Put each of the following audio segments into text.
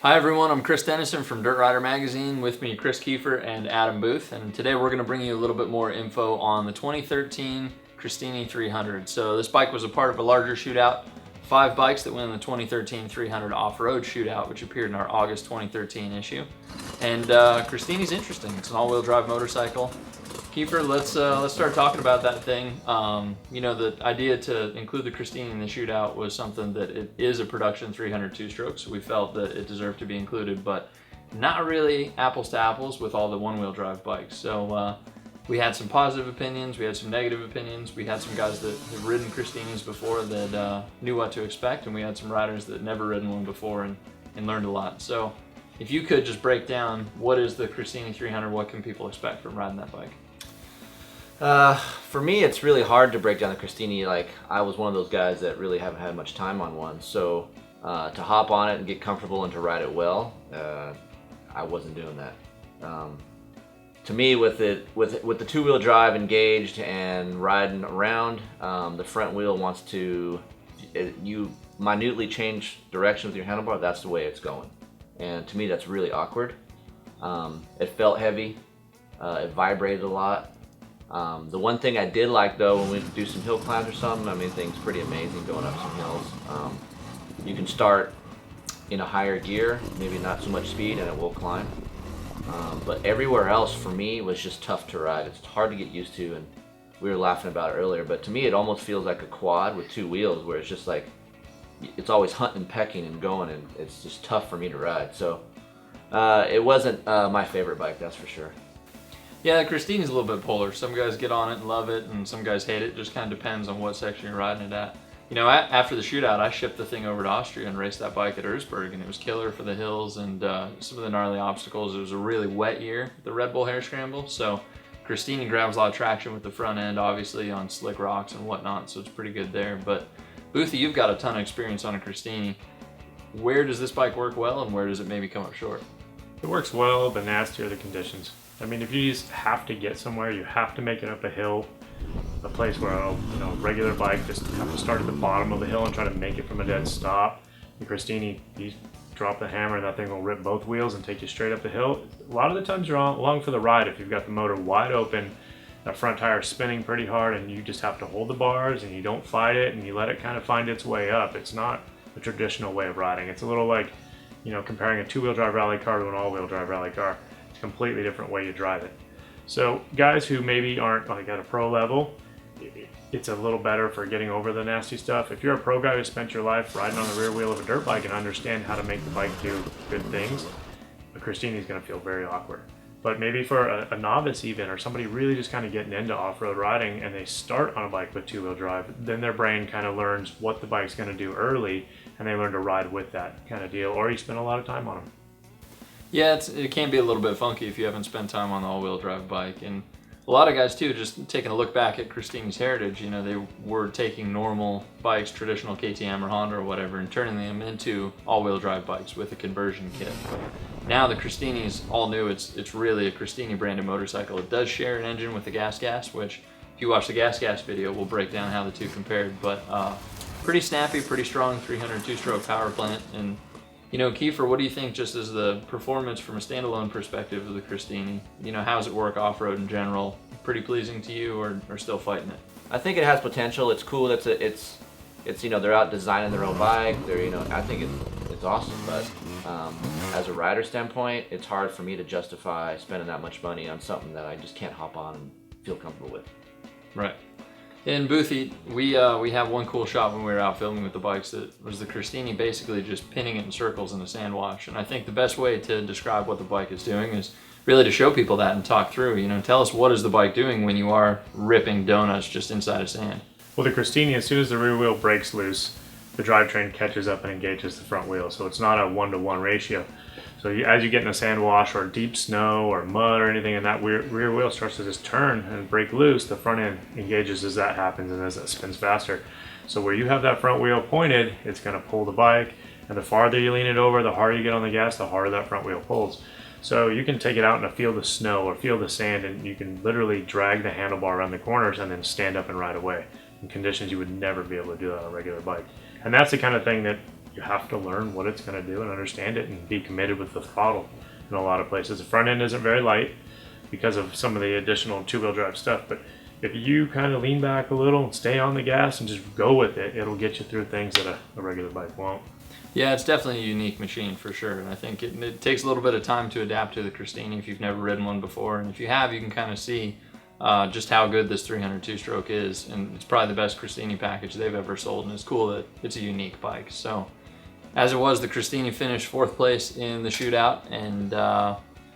Hi everyone, I'm Chris Dennison from Dirt Rider Magazine. With me, Chris Kiefer and Adam Booth. And today we're going to bring you a little bit more info on the 2013 Christini 300. So this bike was a part of a larger shootout. 5 bikes that went in the 2013 300 off-road shootout, which appeared in our August 2013 issue. And Christini's interesting. It's an all-wheel drive motorcycle. Kiefer, let's start talking about that thing. The idea to include the Christini in the shootout was something that it is a production 300 two-stroke, so we felt that it deserved to be included, but not really apples to apples with all the one-wheel drive bikes. So we had some positive opinions, we had some negative opinions, we had some guys that have ridden Christinis before that knew what to expect, and we had some riders that never ridden one before and learned a lot. So if you could just break down what is the Christini 300, what can people expect from riding that bike? For me, it's really hard to break down the Christini. Like, I was one of those guys that really haven't had much time on one, so to hop on it and get comfortable and to ride it well, I wasn't doing that. To me, with the two-wheel drive engaged and riding around, the front wheel wants to you minutely change direction with your handlebar. That's the way it's going, and to me, that's really awkward. It felt heavy. It vibrated a lot. The one thing I did like though, when we do some hill climbs or something, I mean, thing's pretty amazing going up some hills. You can start in a higher gear, maybe not so much speed, and it will climb. But everywhere else for me was just tough to ride. It's hard to get used to, and we were laughing about it earlier, but to me it almost feels like a quad with 2 wheels, where it's just like, it's always hunting and pecking and going, and it's just tough for me to ride. So it wasn't my favorite bike, that's for sure. Yeah, the Christini's a little bit polar. Some guys get on it and love it, and some guys hate it. It just kind of depends on what section you're riding it at. You know, after the shootout, I shipped the thing over to Austria and raced that bike at Erzberg, and it was killer for the hills and some of the gnarly obstacles. It was a really wet year, the Red Bull Hare Scramble, so Christini grabs a lot of traction with the front end, obviously, on slick rocks and whatnot, so it's pretty good there. But Boothie, you've got a ton of experience on a Christini. Where does this bike work well, and where does it maybe come up short? It works well, the nastier the conditions. I mean, if you just have to get somewhere, you have to make it up a hill, a place where a regular bike just have to start at the bottom of the hill and try to make it from a dead stop. The Christini, you drop the hammer and that thing will rip both wheels and take you straight up the hill. A lot of the times you're along for the ride if you've got the motor wide open, that front tire spinning pretty hard, and you just have to hold the bars and you don't fight it and you let it kind of find its way up. It's not a traditional way of riding. It's a little like, comparing a two-wheel drive rally car to an all-wheel drive rally car. Completely different way you drive it. So guys who maybe aren't like at a pro level, it's a little better for getting over the nasty stuff. If you're a pro guy who spent your life riding on the rear wheel of a dirt bike and understand how to make the bike do good things, a Christini is going to feel very awkward. But maybe for a novice even, or somebody really just kind of getting into off-road riding and they start on a bike with two-wheel drive, then their brain kind of learns what the bike's going to do early, and they learn to ride with that kind of deal, or you spend a lot of time on them. Yeah, it can be a little bit funky if you haven't spent time on the all-wheel drive bike. And a lot of guys, too, just taking a look back at Christini's heritage, they were taking normal bikes, traditional KTM or Honda or whatever, and turning them into all-wheel drive bikes with a conversion kit. Now the Christini's all new. It's really a Christini branded motorcycle. It does share an engine with the Gas, which if you watch the Gas video, we'll break down how the two compared. But pretty snappy, pretty strong 300 two-stroke power plant. And Kiefer, what do you think just as the performance from a standalone perspective of the Christini? How does it work off-road in general? Pretty pleasing to you, or still fighting it? I think it has potential. It's cool. It's they're out designing their own bike. I think it's awesome. But as a rider standpoint, it's hard for me to justify spending that much money on something that I just can't hop on and feel comfortable with. Right. In Boothie, we have one cool shot when we were out filming with the bikes that was the Christini basically just pinning it in circles in a sand wash. And I think the best way to describe what the bike is doing is really to show people that and talk through. Tell us, what is the bike doing when you are ripping donuts just inside of sand? Well, the Christini, as soon as the rear wheel breaks loose, the drivetrain catches up and engages the front wheel. So it's not a 1-to-1 ratio. So as you get in a sand wash or deep snow or mud or anything, and that rear wheel starts to just turn and break loose, the front end engages as that happens and as it spins faster. So where you have that front wheel pointed, it's going to pull the bike, and the farther you lean it over, the harder you get on the gas, the harder that front wheel pulls. So you can take it out in a field of snow or field of sand, and you can literally drag the handlebar around the corners and then stand up and ride away in conditions you would never be able to do that on a regular bike. And that's the kind of thing that you have to learn what it's going to do and understand it and be committed with the throttle. In a lot of places, the front end isn't very light because of some of the additional two-wheel drive stuff, but if you kind of lean back a little and stay on the gas and just go with it, it'll get you through things that a regular bike won't. Yeah, it's definitely a unique machine for sure, and I think it takes a little bit of time to adapt to the Christini if you've never ridden one before, and if you have, you can kind of see just how good this 300 two-stroke is, and it's probably the best Christini package they've ever sold, and it's cool that it's a unique bike. So, as it was, the Christini finished 4th place in the shootout, and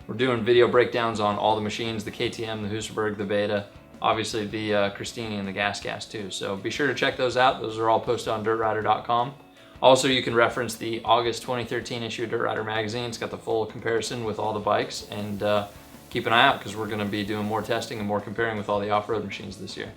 we're doing video breakdowns on all the machines, the KTM, the Husaberg, the Beta, obviously the Christini and the Gas too. So be sure to check those out. Those are all posted on dirtrider.com. Also, you can reference the August 2013 issue of Dirt Rider magazine. It's got the full comparison with all the bikes, and keep an eye out because we're going to be doing more testing and more comparing with all the off-road machines this year.